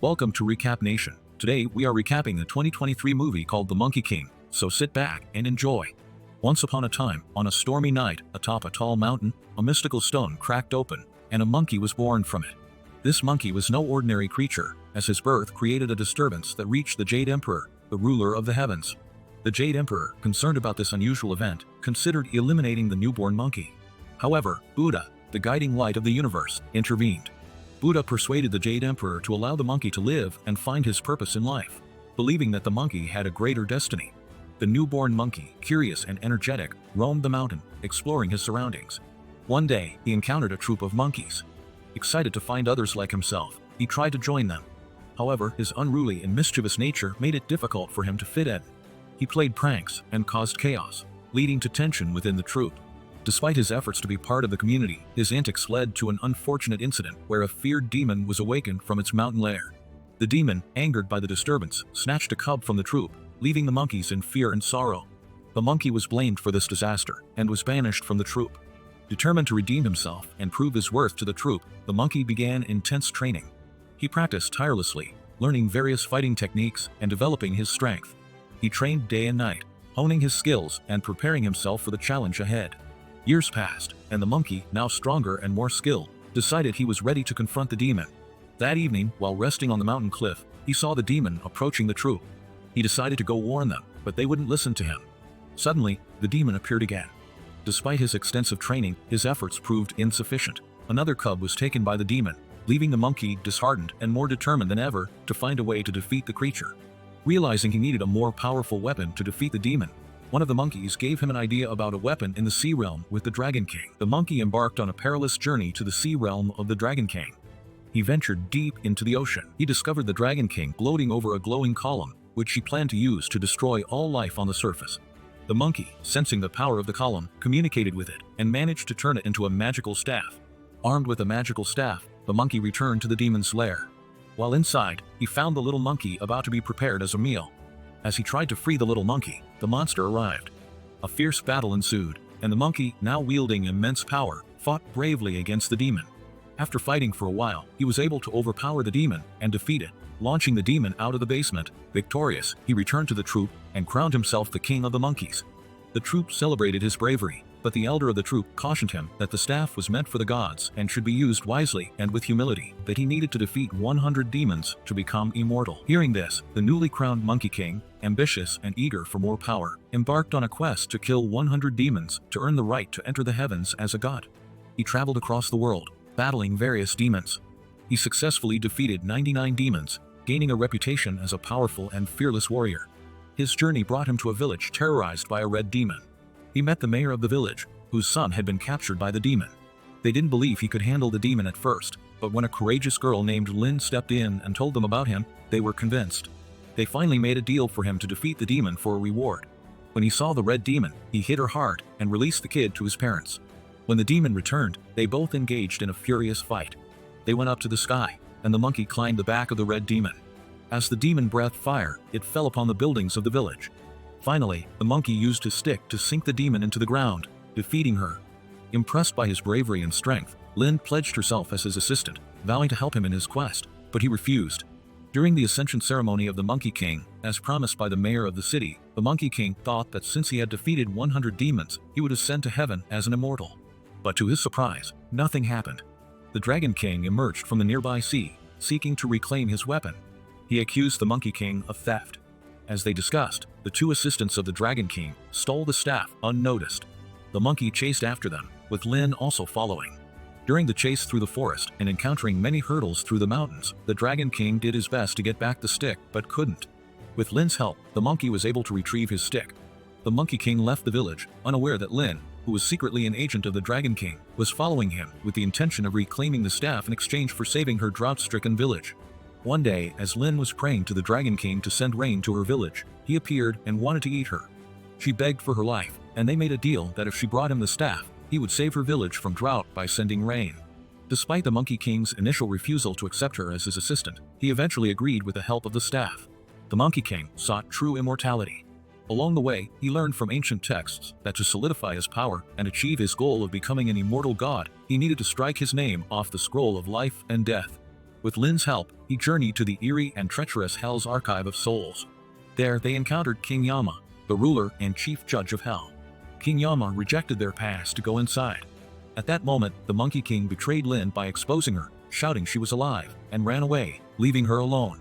Welcome to Recap Nation. Today we are recapping the 2023 movie called The Monkey King, so sit back and enjoy. Once upon a time, on a stormy night, atop a tall mountain, a mystical stone cracked open, and a monkey was born from it. This monkey was no ordinary creature, as his birth created a disturbance that reached the Jade Emperor, the ruler of the heavens. The Jade Emperor, concerned about this unusual event, considered eliminating the newborn monkey. However, Buddha, the guiding light of the universe, intervened. Buddha persuaded the Jade Emperor to allow the monkey to live and find his purpose in life, believing that the monkey had a greater destiny. The newborn monkey, curious and energetic, roamed the mountain, exploring his surroundings. One day, he encountered a troop of monkeys. Excited to find others like himself, he tried to join them. However, his unruly and mischievous nature made it difficult for him to fit in. He played pranks and caused chaos, leading to tension within the troop. Despite his efforts to be part of the community, his antics led to an unfortunate incident where a feared demon was awakened from its mountain lair. The demon, angered by the disturbance, snatched a cub from the troop, leaving the monkeys in fear and sorrow. The monkey was blamed for this disaster and was banished from the troop. Determined to redeem himself and prove his worth to the troop, the monkey began intense training. He practiced tirelessly, learning various fighting techniques and developing his strength. He trained day and night, honing his skills and preparing himself for the challenge ahead. Years passed, and the monkey, now stronger and more skilled, decided he was ready to confront the demon. That evening, while resting on the mountain cliff, he saw the demon approaching the troop. He decided to go warn them, but they wouldn't listen to him. Suddenly, the demon appeared again. Despite his extensive training, his efforts proved insufficient. Another cub was taken by the demon, leaving the monkey disheartened and more determined than ever to find a way to defeat the creature. Realizing he needed a more powerful weapon to defeat the demon, one of the monkeys gave him an idea about a weapon in the sea realm with the Dragon King. The monkey embarked on a perilous journey to the sea realm of the Dragon King. He ventured deep into the ocean. He discovered the Dragon King gloating over a glowing column, which he planned to use to destroy all life on the surface. The monkey, sensing the power of the column, communicated with it and managed to turn it into a magical staff. Armed with a magical staff, the monkey returned to the demon's lair. While inside, he found the little monkey about to be prepared as a meal. As he tried to free the little monkey, the monster arrived. A fierce battle ensued, and the monkey, now wielding immense power, fought bravely against the demon. After fighting for a while, he was able to overpower the demon and defeat it. Launching the demon out of the basement, victorious, he returned to the troop and crowned himself the king of the monkeys. The troop celebrated his bravery, but the elder of the troop cautioned him that the staff was meant for the gods and should be used wisely and with humility, that he needed to defeat 100 demons to become immortal. Hearing this, the newly crowned Monkey King, ambitious and eager for more power, embarked on a quest to kill 100 demons to earn the right to enter the heavens as a god. He traveled across the world, battling various demons. He successfully defeated 99 demons, gaining a reputation as a powerful and fearless warrior. His journey brought him to a village terrorized by a red demon. He met the mayor of the village, whose son had been captured by the demon. They didn't believe he could handle the demon at first, but when a courageous girl named Lynn stepped in and told them about him, they were convinced. They finally made a deal for him to defeat the demon for a reward. When he saw the red demon, he hit her hard and released the kid to his parents. When the demon returned, they both engaged in a furious fight. They went up to the sky, and the monkey climbed the back of the red demon. As the demon breathed fire, it fell upon the buildings of the village. Finally, the monkey used his stick to sink the demon into the ground, defeating her. Impressed by his bravery and strength, Lynn pledged herself as his assistant, vowing to help him in his quest, but he refused. During the ascension ceremony of the Monkey King, as promised by the mayor of the city, the Monkey King thought that since he had defeated 100 demons, he would ascend to heaven as an immortal. But to his surprise, nothing happened. The Dragon King emerged from the nearby sea, seeking to reclaim his weapon. He accused the Monkey King of theft. As they discussed, the two assistants of the Dragon King stole the staff unnoticed. The monkey chased after them, with Lynn also following. During the chase through the forest and encountering many hurdles through the mountains, the Dragon King did his best to get back the stick but couldn't. With Lynn's help, the monkey was able to retrieve his stick. The Monkey King left the village, unaware that Lynn, who was secretly an agent of the Dragon King, was following him with the intention of reclaiming the staff in exchange for saving her drought-stricken village. One day, as Lynn was praying to the Dragon King to send rain to her village, he appeared and wanted to eat her. She begged for her life, and they made a deal that if she brought him the staff, he would save her village from drought by sending rain. Despite the Monkey King's initial refusal to accept her as his assistant, he eventually agreed with the help of the staff. The Monkey King sought true immortality. Along the way, he learned from ancient texts that to solidify his power and achieve his goal of becoming an immortal god, he needed to strike his name off the scroll of life and death. With Lin's help, he journeyed to the eerie and treacherous Hell's Archive of Souls. There they encountered King Yama, the ruler and chief judge of Hell. King Yama rejected their pass to go inside. At that moment, the Monkey King betrayed Lin by exposing her, shouting she was alive, and ran away, leaving her alone.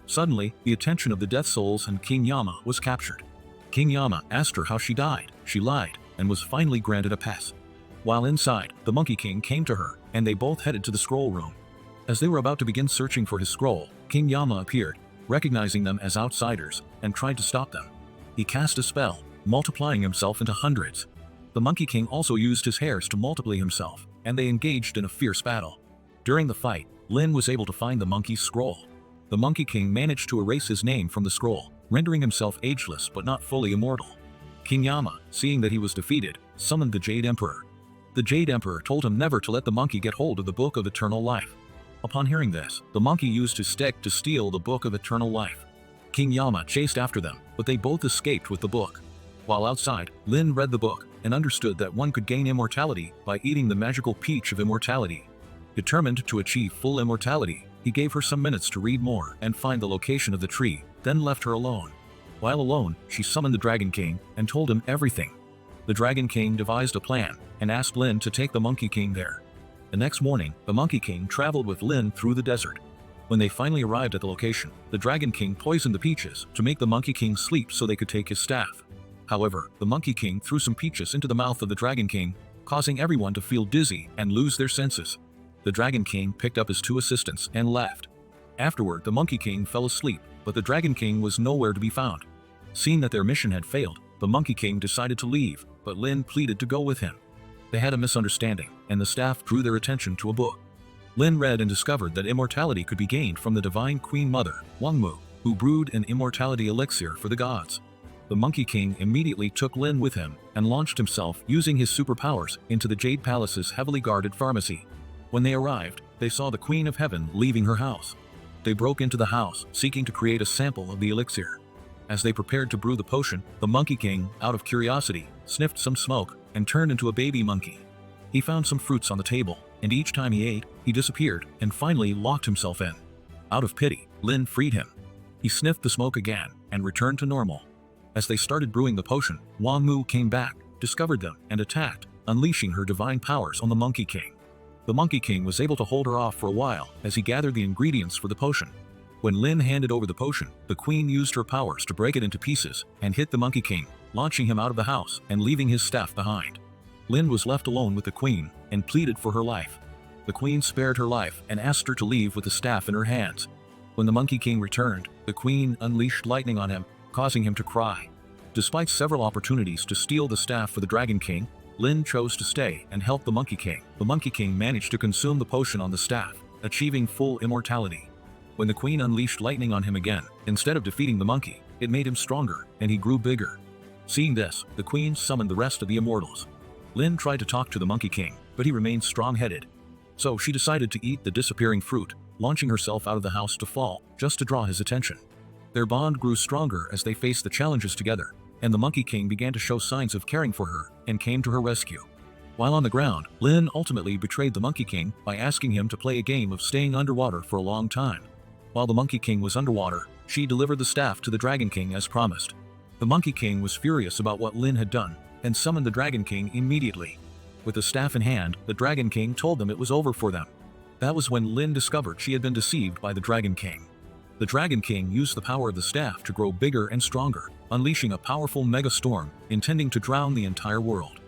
Suddenly, the attention of the Death Souls and King Yama was captured. King Yama asked her how she died. She lied, and was finally granted a pass. While inside, the Monkey King came to her, and they both headed to the scroll room. As they were about to begin searching for his scroll, King Yama appeared, recognizing them as outsiders, and tried to stop them. He cast a spell, multiplying himself into hundreds. The Monkey King also used his hairs to multiply himself, and they engaged in a fierce battle. During the fight, Lin was able to find the monkey's scroll. The Monkey King managed to erase his name from the scroll, rendering himself ageless but not fully immortal. King Yama, seeing that he was defeated, summoned the Jade Emperor. The Jade Emperor told him never to let the monkey get hold of the Book of Eternal Life. Upon hearing this, the monkey used his stick to steal the Book of Eternal Life. King Yama chased after them, but they both escaped with the book. While outside, Lin read the book and understood that one could gain immortality by eating the magical peach of immortality. Determined to achieve full immortality, he gave her some minutes to read more and find the location of the tree, then left her alone. While alone, she summoned the Dragon King and told him everything. The Dragon King devised a plan and asked Lin to take the Monkey King there. The next morning, the Monkey King traveled with Lin through the desert. When they finally arrived at the location, the Dragon King poisoned the peaches to make the Monkey King sleep so they could take his staff. However, the Monkey King threw some peaches into the mouth of the Dragon King, causing everyone to feel dizzy and lose their senses. The Dragon King picked up his 2 assistants and left. Afterward, the Monkey King fell asleep, but the Dragon King was nowhere to be found. Seeing that their mission had failed, the Monkey King decided to leave, but Lin pleaded to go with him. They had a misunderstanding, and the staff drew their attention to a book. Lin read and discovered that immortality could be gained from the Divine Queen Mother, Wangmu, who brewed an immortality elixir for the gods. The Monkey King immediately took Lin with him and launched himself using his superpowers into the Jade Palace's heavily guarded pharmacy. When they arrived, they saw the Queen of Heaven leaving her house. They broke into the house, seeking to create a sample of the elixir. As they prepared to brew the potion, the Monkey King, out of curiosity, sniffed some smoke and turned into a baby monkey. He found some fruits on the table, and each time he ate, he disappeared and finally locked himself in. Out of pity, Lin freed him. He sniffed the smoke again and returned to normal. As they started brewing the potion, Wangmu came back, discovered them, and attacked, unleashing her divine powers on the Monkey King. The Monkey King was able to hold her off for a while as he gathered the ingredients for the potion. When Lin handed over the potion, the Queen used her powers to break it into pieces and hit the Monkey King, launching him out of the house and leaving his staff behind. Lin was left alone with the Queen and pleaded for her life. The Queen spared her life and asked her to leave with the staff in her hands. When the Monkey King returned, the Queen unleashed lightning on him, causing him to cry. Despite several opportunities to steal the staff for the Dragon King, Lin chose to stay and help the Monkey King. The Monkey King managed to consume the potion on the staff, achieving full immortality. When the Queen unleashed lightning on him again, instead of defeating the monkey, it made him stronger, and he grew bigger. Seeing this, the Queen summoned the rest of the immortals. Lin tried to talk to the Monkey King, but he remained strong-headed. So she decided to eat the disappearing fruit, launching herself out of the house to fall, just to draw his attention. Their bond grew stronger as they faced the challenges together, and the Monkey King began to show signs of caring for her and came to her rescue. While on the ground, Lin ultimately betrayed the Monkey King by asking him to play a game of staying underwater for a long time. While the Monkey King was underwater, she delivered the staff to the Dragon King as promised. The Monkey King was furious about what Lin had done and summoned the Dragon King immediately. With the staff in hand, the Dragon King told them it was over for them. That was when Lin discovered she had been deceived by the Dragon King. The Dragon King used the power of the staff to grow bigger and stronger, unleashing a powerful mega storm, intending to drown the entire world.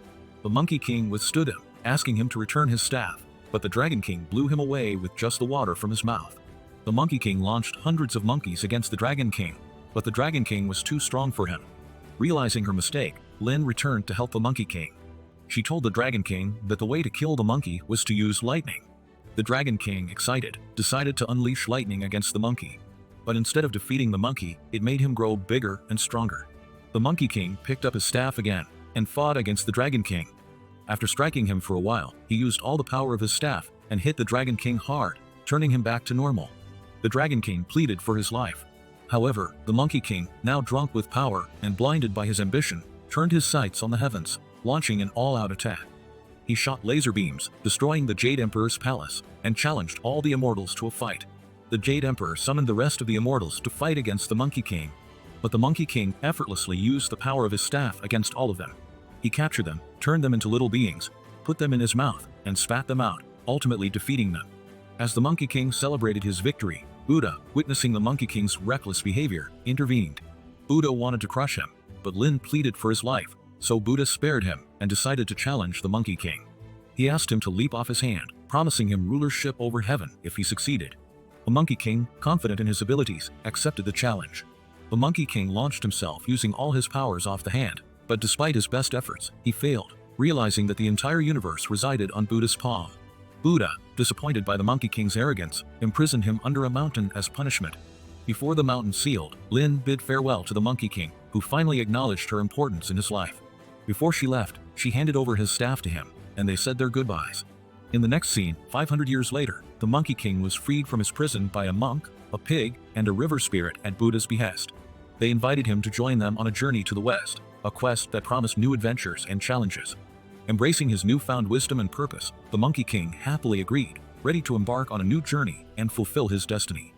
The Monkey King withstood him, asking him to return his staff, but the Dragon King blew him away with just the water from his mouth. The Monkey King launched hundreds of monkeys against the Dragon King, but the Dragon King was too strong for him. Realizing her mistake, Lin returned to help the Monkey King. She told the Dragon King that the way to kill the monkey was to use lightning. The Dragon King, excited, decided to unleash lightning against the monkey. But instead of defeating the monkey, it made him grow bigger and stronger. The Monkey King picked up his staff again and fought against the Dragon King. After striking him for a while, he used all the power of his staff and hit the Dragon King hard, turning him back to normal. The Dragon King pleaded for his life. However, the Monkey King, now drunk with power and blinded by his ambition, turned his sights on the heavens, launching an all-out attack. He shot laser beams, destroying the Jade Emperor's palace, and challenged all the immortals to a fight. The Jade Emperor summoned the rest of the immortals to fight against the Monkey King. But the Monkey King effortlessly used the power of his staff against all of them. He captured them, turned them into little beings, put them in his mouth, and spat them out, ultimately defeating them. As the Monkey King celebrated his victory, Buddha, witnessing the Monkey King's reckless behavior, intervened. Buddha wanted to crush him, but Lin pleaded for his life, so Buddha spared him and decided to challenge the Monkey King. He asked him to leap off his hand, promising him rulership over heaven if he succeeded. The Monkey King, confident in his abilities, accepted the challenge. The Monkey King launched himself using all his powers off the hand, but despite his best efforts, he failed, realizing that the entire universe resided on Buddha's palm. Buddha, disappointed by the Monkey King's arrogance, imprisoned him under a mountain as punishment. Before the mountain sealed, Lin bid farewell to the Monkey King, who finally acknowledged her importance in his life. Before she left, she handed over his staff to him, and they said their goodbyes. In the next scene, 500 years later, the Monkey King was freed from his prison by a monk, a pig, and a river spirit at Buddha's behest. They invited him to join them on a journey to the west, a quest that promised new adventures and challenges. Embracing his newfound wisdom and purpose, the Monkey King happily agreed, ready to embark on a new journey and fulfill his destiny.